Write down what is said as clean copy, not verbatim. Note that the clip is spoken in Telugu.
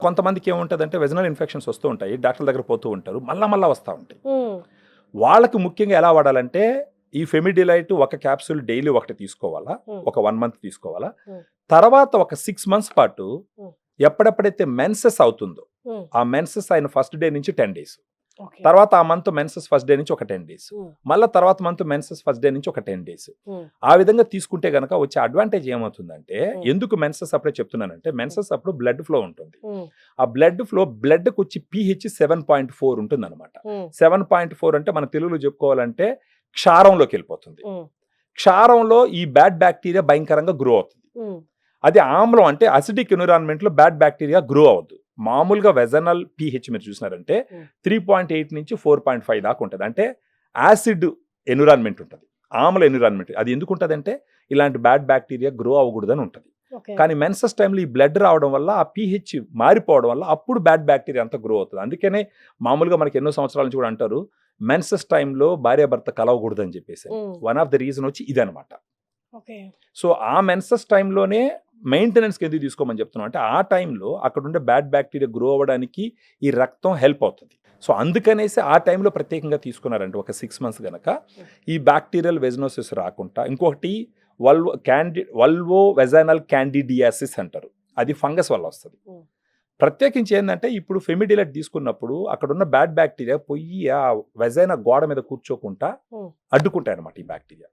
కొంతమందికి ఏముంటుందంటే వెజనల్ ఇన్ఫెక్షన్స్ వస్తూ ఉంటాయి, డాక్టర్ దగ్గర పోతూ ఉంటారు, మళ్ళా వస్తూ ఉంటాయి. వాళ్ళకి ముఖ్యంగా ఎలా వాడాలంటే ఈ ఫెమిడిలైట్ ఒక క్యాప్సూల్ డైలీ ఒకటి తీసుకోవాలా, ఒక 1 మంత్ తీసుకోవాలా. తర్వాత ఒక 6 మంత్స్ పాటు ఎప్పుడెప్పుడైతే మెన్సెస్ అవుతుందో ఆ మెన్సెస్ అయిన ఫస్ట్ డే నుంచి 10 డేస్, తర్వాత ఆ మంత్ మెన్సెస్ ఫస్ట్ డే నుంచి ఒక 10 డేస్, మళ్ళీ తర్వాత మంత్ మెన్సెస్ ఫస్ట్ డే నుంచి ఒక 10 డేస్. ఆ విధంగా తీసుకుంటే గనక వచ్చే అడ్వాంటేజ్ ఏమవుతుందంటే, ఎందుకు మెన్సెస్ అప్పుడే చెప్తున్నానంటే, మెన్సెస్ అప్పుడు బ్లడ్ ఫ్లో ఉంటుంది. ఆ బ్లడ్ ఫ్లో బ్లడ్కి వచ్చి pH 7.4 ఉంటుంది అనమాట. 7.4 అంటే మన తెలుగులో చెప్పుకోవాలంటే క్షారంలోకి వెళ్ళిపోతుంది. క్షారంలో ఈ బ్యాడ్ బ్యాక్టీరియా భయంకరంగా గ్రో అవుతుంది. అది ఆమ్లం అంటే అసిడిక్ ఎన్విరాన్మెంట్ లో బ్యాడ్ బ్యాక్టీరియా గ్రో అవ్వద్దు. మామూలుగా వెజనల్ pH మీరు చూసినారంటే 3.8 నుంచి 4.5 దాకా ఉంటుంది. అంటే యాసిడ్ ఎన్విరాన్మెంట్ ఉంటుంది, ఆమ్ల ఎన్విరాన్మెంట్. అది ఎందుకు ఉంటుంది అంటే ఇలాంటి బ్యాడ్ బ్యాక్టీరియా గ్రో అవ్వకూడదని ఉంటుంది. కానీ మెన్సెస్ టైంలో ఈ బ్లడ్ రావడం వల్ల ఆ pH మారిపోవడం వల్ల అప్పుడు బ్యాడ్ బ్యాక్టీరియా అంతా గ్రో అవుతుంది. అందుకనే మామూలుగా మనకి ఎన్నో సంవత్సరాల నుంచి కూడా అంటారు మెన్సెస్ టైంలో భార్యాభర్త కలవకూడదు అని చెప్పేసి. వన్ ఆఫ్ ద రీజన్ వచ్చి ఇదనమాట. సో ఆ మెన్సెస్ టైంలోనే మెయింటెనెన్స్కి ఎందుకు తీసుకోమని చెప్తున్నాం అంటే, ఆ టైంలో అక్కడ ఉండే బ్యాడ్ బ్యాక్టీరియా గ్రో అవ్వడానికి ఈ రక్తం హెల్ప్ అవుతుంది. సో అందుకనేసి ఆ టైంలో ప్రత్యేకంగా తీసుకున్నారంటే ఒక 6 మంత్స్ కనుక ఈ బ్యాక్టీరియల్ వెజనోసిస్ రాకుండా. ఇంకొకటి వల్వో వెజైనల్ క్యాండిడియాసిస్ అంటారు, అది ఫంగస్ వల్ల వస్తుంది. ప్రత్యేకించి ఏంటంటే ఇప్పుడు ఫెమిడిలైట్ తీసుకున్నప్పుడు అక్కడ ఉన్న బ్యాడ్ బ్యాక్టీరియా పోయి ఆ వెజైనా గోడ మీద కూర్చోకుండా అడ్డుకుంటాయి అనమాట ఈ బ్యాక్టీరియా.